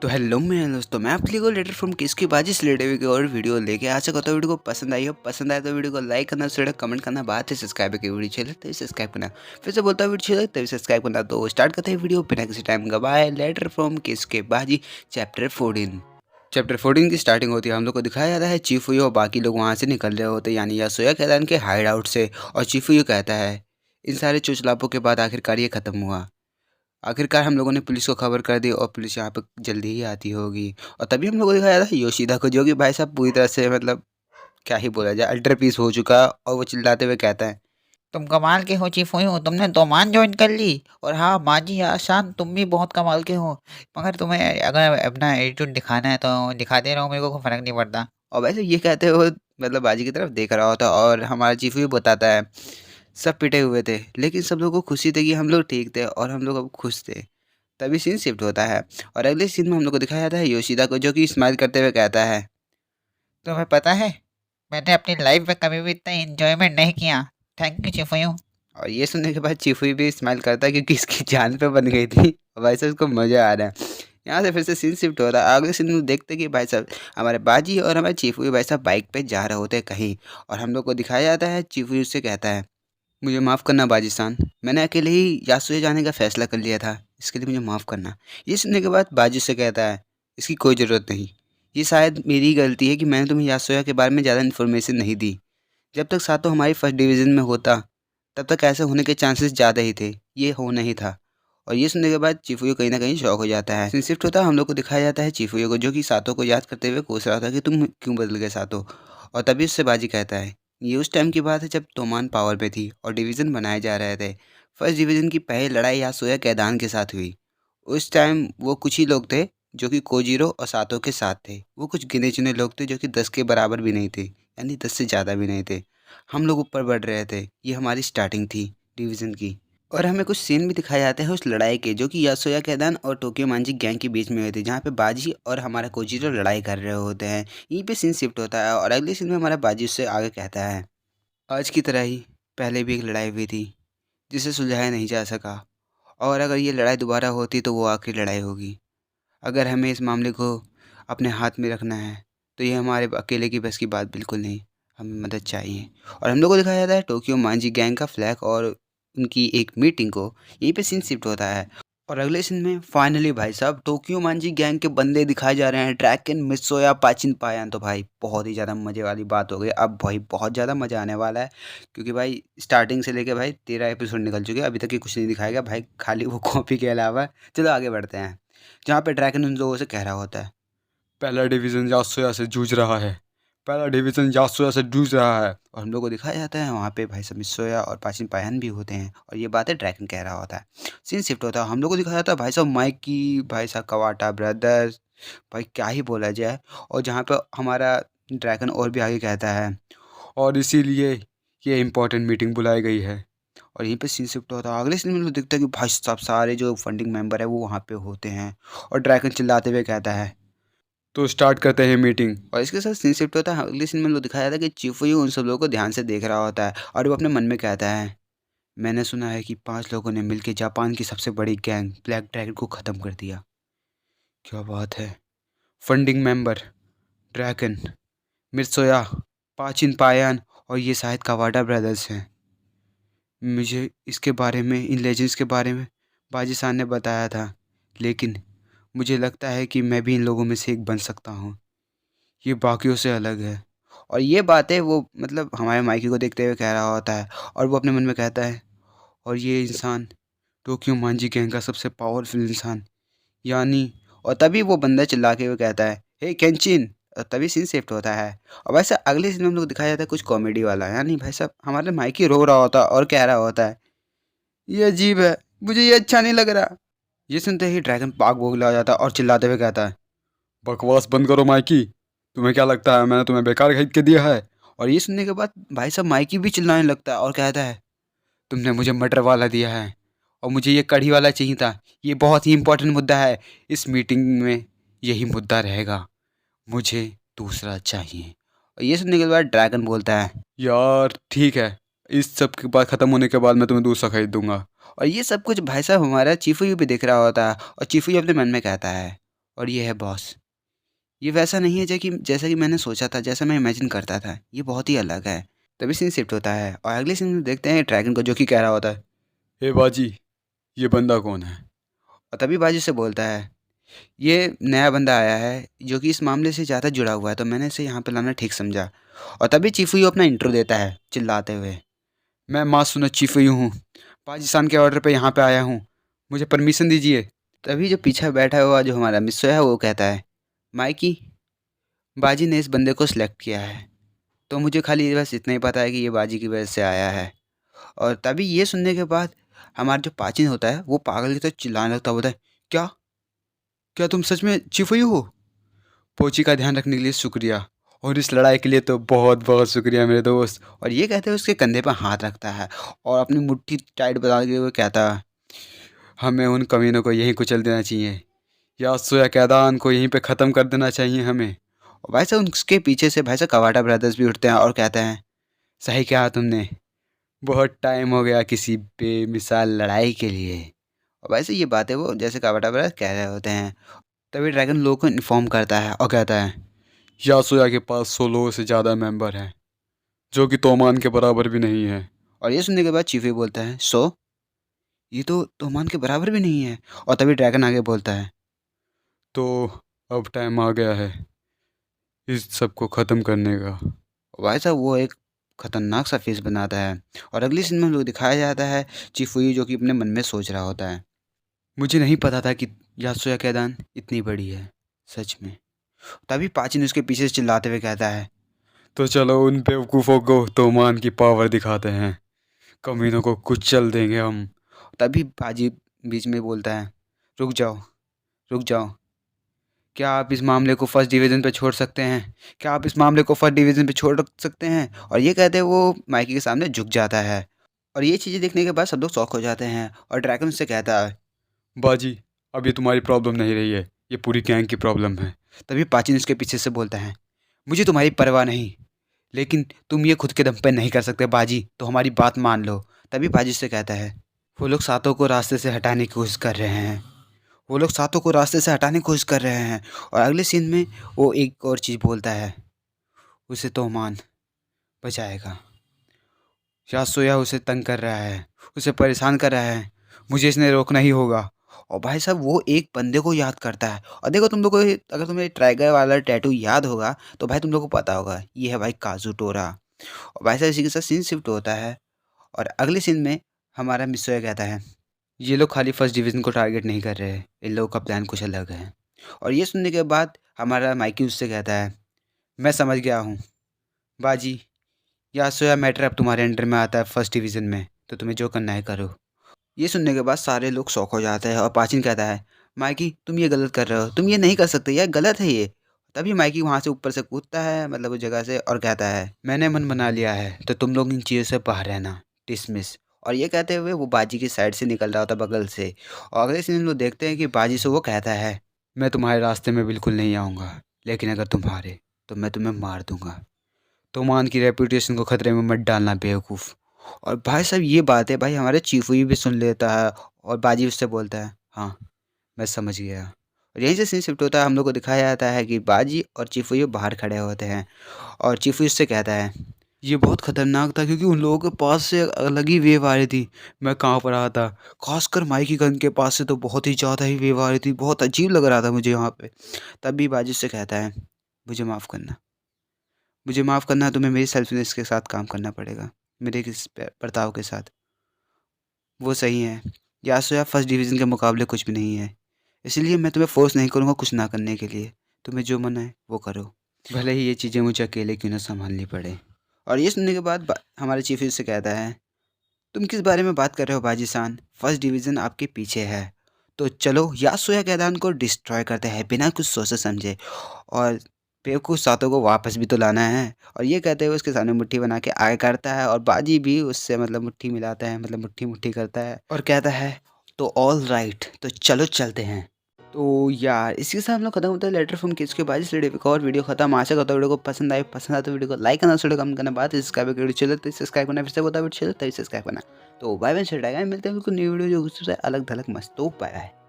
तो हेलो मेरे दोस्तों, मैं आपके लिए लेटर फ्रॉम किसकी बाजी से रिलेटेड की और वीडियो लेके आशा करता हूँ वीडियो को पसंद आई हो। पसंद आए तो वीडियो को लाइक करना, शेयर कमेंट करना, बात है सब्सक्राइब की वीडियो चले तभी सब्सक्राइब करना। फिर से बोलता हूँ वीडियो चले तभी सब्सक्राइब करना। तो स्टार्ट करते हैं वीडियो बिना किसी टाइम गवाए। लेटर फ्रॉम किसके बाजी चैप्टर 14। चैप्टर 14 की स्टार्टिंग होती है। हम लोग को दिखाया जाता है चीफुयो और बाकी लोग वहाँ से निकल रहे होते हैं, यानी यासोया कहता है इनके हाइड आउट से। और चीफुयो कहता है इन सारे चुचलापों के बाद आखिरकार ये खत्म हुआ। आखिरकार हम लोगों ने पुलिस को खबर कर दी और पुलिस यहाँ पे जल्दी ही आती होगी। और तभी हम लोगों को दिखाया था योशिदा को, जो कि भाई साहब पूरी तरह से मतलब क्या ही बोला जाए, अल्टर पीस हो चुका। और वो चिल्लाते हुए कहता है, तुम कमाल के हो चिफुयो, तुमने दोमान ज्वाइन कर ली। और हाँ माजी आशान, तुम भी बहुत कमाल के हो। मगर तुम्हें अगर अपना एटीट्यूड दिखाना है तो दिखाते रहो, मेरे को कोई फर्क नहीं पड़ता। और वैसे ये कहते हुए मतलब बाजी की तरफ देख रहा होता। और हमारा चीफ भी बताता है सब पिटे हुए थे लेकिन सब लोगों को खुशी थी कि हम लोग ठीक थे और हम लोग अब खुश थे। तभी सीन शिफ्ट होता है और अगले सीन में हम लोग को दिखाया जाता है योशिदा को, जो कि स्माइल करते हुए कहता है, तुम्हें पता है, मैंने अपनी लाइफ में कभी भी इतना एंजॉयमेंट नहीं किया। थैंक यू चिफुयो। और ये सुनने के बाद चीफू भी स्माइल करता है क्योंकि इसकी जान पे बन गई थी और भाई साहब उसको मज़ा आ रहा है। यहाँ से फिर से सीन शिफ्ट हो रहा है। अगले सीन में देखते हैं कि भाई साहब हमारे बाजी और हमारे चीफू भाई साहब बाइक पे जा रहे होते हैं कहीं। और हम लोग को दिखाया जाता है चीफू उससे कहता है, मुझे माफ़ करना बाजीसान, मैंने अकेले ही यासुए जाने का फ़ैसला कर लिया था, इसके लिए मुझे माफ़ करना। ये सुनने के बाद बाजी से कहता है, इसकी कोई ज़रूरत नहीं, ये शायद मेरी ही गलती है कि मैंने तुम्हें यासुया के बारे में ज़्यादा इन्फॉर्मेशन नहीं दी। जब तक सातो हमारी फर्स्ट डिवीज़न में होता तब तक ऐसा होने के चांसेस ज़्यादा ही थे, ये हो नहीं था। और ये सुनने के बाद चीफुयो कहीं न कहीं शॉक हो जाता है। सीन शिफ्ट होता है, हम लोग को दिखाया जाता है चीफुयो को, जो कि सातो को याद करते हुए कोस रहा था कि तुम क्यों बदल गए सातो। और तभी उससे बाजी कहता है, ये उस टाइम की बात है जब तोमान पावर पे थी और डिवीज़न बनाए जा रहे थे। फर्स्ट डिवीज़न की पहली लड़ाई यासुया कैदान के साथ हुई। उस टाइम वो कुछ ही लोग थे जो कि कोजीरो और सातो के साथ थे। वो कुछ गिने-चुने लोग थे जो कि 10 के बराबर भी नहीं थे, यानी 10 से ज़्यादा भी नहीं थे। हम लोग ऊपर बढ़ रहे थे, ये हमारी स्टार्टिंग थी डिवीज़न की। और हमें कुछ सीन भी दिखाए जाते हैं उस लड़ाई के, जो कि यासोया कैदान और टोक्यो मांजी गैंग के बीच में हुए थे, जहाँ पे बाजी और हमारा कोजीरो लड़ाई कर रहे होते हैं। यहीं पे सीन शिफ्ट होता है और अगले सीन में हमारा बाजी उससे आगे कहता है, आज की तरह ही पहले भी एक लड़ाई हुई थी जिसे सुलझाया नहीं जा सका, और अगर ये लड़ाई दोबारा होती तो वो आखिरी लड़ाई होगी। अगर हमें इस मामले को अपने हाथ में रखना है तो ये हमारे अकेले की बस की बात बिल्कुल नहीं, हमें मदद चाहिए। और हम लोग को दिखाया जाता है टोक्यो मांजी गैंग का फ्लैग और उनकी एक मीटिंग को। यहीं पे सीन शिफ्ट होता है और अगले सीन में फाइनली भाई साहब टोक्यो मांजी गैंग के बंदे दिखाए जा रहे हैं, ड्रैकन मित्सुया पाचिन पायान। तो भाई बहुत ही ज़्यादा मज़े वाली बात हो गई। अब भाई बहुत ज़्यादा मज़ा आने वाला है क्योंकि भाई स्टार्टिंग से लेके भाई 13 एपिसोड निकल चुके हैं, अभी तक ये कुछ नहीं दिखाया गया भाई, खाली वो कॉपी के अलावा। चलो आगे बढ़ते हैं, जहाँ पे ड्रैगन उन लोगों से कह रहा होता है, पहला डिवीज़न यासुया से जूझ रहा है, पहला डिवीज़न यासुया से जूझ रहा है। और हम लोग को दिखाया जाता है वहाँ पे भाई साहब मित्सुया और पाचिन पायन भी होते हैं और ये बातें ड्रैगन कह रहा होता है। सीन शिफ्ट होता है, हम लोग को दिखाया जाता है भाई साहब माइकी, भाई साहब कवाटा ब्रदर्स, भाई क्या ही बोला जाए। और जहाँ पे हमारा ड्रैगन और भी आगे कहता है, और इसीलिए ये इम्पोर्टेंट मीटिंग बुलाई गई है। और यहीं पे सीन शिफ्ट होता है, अगले सीन में लोग दिखता है कि भाई साहब सारे जो फंडिंग मेंबर है वो वहाँ पे होते हैं और ड्रैगन चिल्लाते हुए कहता है, तो स्टार्ट करते हैं मीटिंग। और इसके साथ सीन शिफ्ट होता है, अगले सीन में लोग दिखाया जाता है कि चिफुयू उन सब लोगों को ध्यान से देख रहा होता है और वो अपने मन में कहता है, मैंने सुना है कि 5 लोगों ने मिलकर जापान की सबसे बड़ी गैंग ब्लैक ड्रैगन को ख़त्म कर दिया। क्या बात है, फंडिंग मेंबर ड्रैगन, मित्सुया, पाचिन पायान और ये शायद कवाडा ब्रदर्स हैं। मुझे इसके बारे में, इन लेजेंड्स के बारे में बाजी सान ने बताया था, लेकिन मुझे लगता है कि मैं भी इन लोगों में से एक बन सकता हूँ। ये बाकियों से अलग है। और ये बातें वो मतलब हमारे माइकी को देखते हुए कह रहा होता है और वो अपने मन में कहता है, और ये इंसान टोक्यो मांजी गैंग का सबसे पावरफुल इंसान, यानी। और तभी वो बंदा चिल्ला के वो कहता है, हे केंचिन। और तभी सीन शिफ्ट होता है और वैसे अगले सीन में हम लोग दिखाया जाता है कुछ कॉमेडी वाला, यानी भाई साहब हमारे माइकी रो रहा होता है और कह रहा होता है, ये अजीब है, मुझे ये अच्छा नहीं लग रहा। ये सुनते ही ड्रैगन पाक बोगला आ जाता है और चिल्लाते हुए कहता है, बकवास बंद करो माइकी, तुम्हें क्या लगता है मैंने तुम्हें बेकार खरीद के दिया है। और ये सुनने के बाद भाई साहब माइकी भी चिल्लाने लगता है और कहता है, तुमने मुझे मटर वाला दिया है और मुझे ये कढ़ी वाला चाहिए था, ये बहुत ही इंपॉर्टेंट मुद्दा है, इस मीटिंग में यही मुद्दा रहेगा, मुझे दूसरा चाहिए। और ये सुनने के बाद ड्रैगन बोलता है, यार ठीक है, इस सब के बाद ख़त्म होने के बाद मैं तुम्हें दूसरा खरीद दूंगा। और ये सब कुछ भाई साहब हमारा चीफू भी देख रहा होता है और चीफू अपने मन में कहता है, और ये है बॉस। ये वैसा नहीं है जैसा कि मैंने सोचा था, जैसा मैं इमेजिन करता था, ये बहुत ही अलग है। तभी सीन शिफ्ट होता है और अगले सीन में देखते हैं ड्रैगन को, जो कि कह रहा होता है, हे बाजी, ये बंदा कौन है? और तभी बाजी से बोलता है, ये नया बंदा आया है जो कि इस मामले से ज़्यादा जुड़ा हुआ है, तो मैंने इसे यहाँ पे लाना ठीक समझा। और तभी चीफू अपना इंट्रो देता है चिल्लाते हुए, मैं मासूनो चीफू हूँ, पाकिस्तान के ऑर्डर पे यहाँ पे आया हूँ, मुझे परमिशन दीजिए। तभी जो पीछे बैठा हुआ जो हमारा मिस्सो है वो कहता है, माइकी, बाजी ने इस बंदे को सिलेक्ट किया है, तो मुझे खाली बस इतना ही पता है कि ये बाजी की वजह से आया है। और तभी ये सुनने के बाद हमारा जो पाचिन होता है वो पागल की तरह चिल्लाने लगता होता है, क्या क्या तुम सच में चीफू हो? पोची का ध्यान रखने के लिए शुक्रिया, और इस लड़ाई के लिए तो बहुत बहुत शुक्रिया मेरे दोस्त। और ये कहते हुए उसके कंधे पर हाथ रखता है और अपनी मुट्ठी टाइट बना के वो कहता है, हमें उन कमीनों को यहीं कुचल देना चाहिए, या सोया कैदान को यहीं पे ख़त्म कर देना चाहिए हमें। और भाई साहब उसके पीछे से भाई साहब कवाटा ब्रदर्स भी उठते हैं और कहते हैं, सही कहा तुमने, बहुत टाइम हो गया किसी बेमिसाल लड़ाई के लिए। और वैसे ये बातें वो जैसे कवाटा ब्रदर्स कह रहे होते हैं। तभी ड्रैगन लोगों को इन्फॉर्म करता है और कहता है, यासोया के पास 100 से ज़्यादा मेंबर हैं, जो कि तोमान के बराबर भी नहीं है। और ये सुनने के बाद चीफे बोलता है, सो ये तो तोमान के बराबर भी नहीं है। और तभी ड्रैगन आगे बोलता है, तो अब टाइम आ गया है इस सब को ख़त्म करने का। भाई साहब वो एक खतरनाक सा फेस बनाता है और अगली सीन में हम लोग दिखाया जाता है चिफुई जो कि अपने मन में सोच रहा होता है, मुझे नहीं पता था कि यासोया कैदान इतनी बड़ी है, सच में। तभी पाचिन उसके पीछे से चिल्लाते हुए कहता है, तो चलो उन बेवकूफ़ों को तोमान की पावर दिखाते हैं, कमीनों को कुचल देंगे हम। तभी बाजी बीच में बोलता है, रुक जाओ, रुक जाओ, क्या आप इस मामले को फर्स्ट डिवीज़न पे छोड़ सकते हैं? क्या आप इस मामले को फर्स्ट डिवीज़न पे छोड़ सकते हैं? और ये कहते हुए वो माइकी के सामने झुक जाता है। और ये चीज़ें देखने के बाद सब लोग शॉक हो जाते हैं और ड्रैगन उससे कहता है, बाजी, अब ये तुम्हारी प्रॉब्लम नहीं रही है, ये पूरी गैंग की प्रॉब्लम है। तभी पाचिन उसके पीछे से बोलता है, मुझे तुम्हारी परवाह नहीं, लेकिन तुम ये खुद के दम पे नहीं कर सकते बाजी, तो हमारी बात मान लो। तभी बाजी से कहता है, वो लोग सातों को रास्ते से हटाने की कोशिश कर रहे हैं, वो लोग सातों को रास्ते से हटाने की कोशिश कर रहे हैं। और अगले सीन में वो एक और चीज़ बोलता है, उसे तोमान बचाएगा, यासोया उसे तंग कर रहा है, उसे परेशान कर रहा है, मुझे इसने रोकना ही होगा। और भाई साहब वो एक बंदे को याद करता है। और देखो तुम लोग को अगर तुम्हें ट्राइगर वाला टैटू याद होगा तो भाई तुम लोग को पता होगा ये है भाई काजुटोरा। और भाई साहब इसी के साथ सीन शिफ्ट होता है और अगले सीन में हमारा मिसोया कहता है, ये लोग खाली फर्स्ट डिवीज़न को टारगेट नहीं कर रहे हैं, इन लोगों का प्लान कुछ अलग है। और ये सुनने के बाद हमारा माइकी उससे कहता है, मैं समझ गया हूँ बाजी, यासोया मैटर अब तुम्हारे अंडर में आता है फर्स्ट डिवीज़न में, तो तुम्हें जो करना है करो। ये सुनने के बाद सारे लोग शॉक हो जाते हैं और पाचिन कहता है, माइकी तुम ये गलत कर रहे हो, तुम ये नहीं कर सकते, यार गलत है ये। तभी माइकी वहाँ से ऊपर से कूदता है, मतलब उस जगह से, और कहता है, मैंने मन बना लिया है, तो तुम लोग इन चीज़ों से बाहर रहना, डिसमिस। और ये कहते हुए वो बाजी की साइड से निकल रहा होता बगल से। और अगले सीन में लोग देखते हैं कि बाजी से वो कहता है, मैं तुम्हारे रास्ते में बिल्कुल नहीं आऊँगा, लेकिन अगर तुम हारे तो मैं तुम्हें मार दूंगा, तोमान की रेपुटेशन को खतरे में मत डालना बेवकूफ़। और भाई साहब ये बात है भाई हमारे चीफू भी सुन लेता है और बाजी उससे बोलता है, हाँ मैं समझ गया। और यहीं से सीन शिफ्ट होता है, हम लोग को दिखाया जाता है कि बाजी और चीफू बाहर खड़े होते हैं और चीफू उससे कहता है, ये बहुत ख़तरनाक था क्योंकि उन लोगों के पास से अलग ही वेव आ रही थी, मैं कहाँ पर रहा था, खासकर माइकी गन के पास से तो बहुत ही ज़्यादा ही वेव आ रही थी, बहुत अजीब लग रहा था मुझे वहाँ पे। तब भी बाजी उससे कहता है, मुझे माफ़ करना, मुझे माफ़ करना, तुम्हें मेरी सेल्फिनेस के साथ काम करना पड़ेगा, मेरे किस बर्ताव के साथ, वो सही है, यासोया फर्स्ट डिवीज़न के मुकाबले कुछ भी नहीं है, इसलिए मैं तुम्हें फ़ोर्स नहीं करूँगा कुछ ना करने के लिए, तुम्हें जो मन है वो करो, भले ही ये चीज़ें मुझे अकेले क्यों ना संभालनी पड़े। और ये सुनने के बाद हमारे चीफ इससे कहता है, तुम किस बारे में बात कर रहे हो बाजी सान, फर्स्ट डिवीज़न आपके पीछे है, तो चलो यासोया कैदान को डिस्ट्रॉय करते हैं बिना कुछ सोचे समझे, और बेवकूफ़ सातों को वापस भी तो लाना है। और ये कहते हुए उसके सामने मुट्ठी बना के आगे करता है और बाजी भी उससे मतलब मुट्ठी मिलाता है, मतलब मुट्ठी मुट्ठी करता है और कहता है, तो ऑल राइट, तो चलो चलते हैं। तो यार इसी के साथ हम लोग खत्म होता है लेटर फ्रॉम किड्स के बाद। इस वीडियो पे और वीडियो खत्म, आशा करता हूँ वीडियो को पसंद आए, पसंद आए तो वीडियो को लाइक करना, कमेंट करना, बात सब्सक्राइब वीडियो चलो तो सब्सक्राइब करना, फिर से बता वीडियो चलो तभी सब्सक्राइब करना। तो बाय बाय, मिलते हैं बिल्कुल न्यू वीडियो जो उससे अलग थलग मस्त। तो बाय बाय।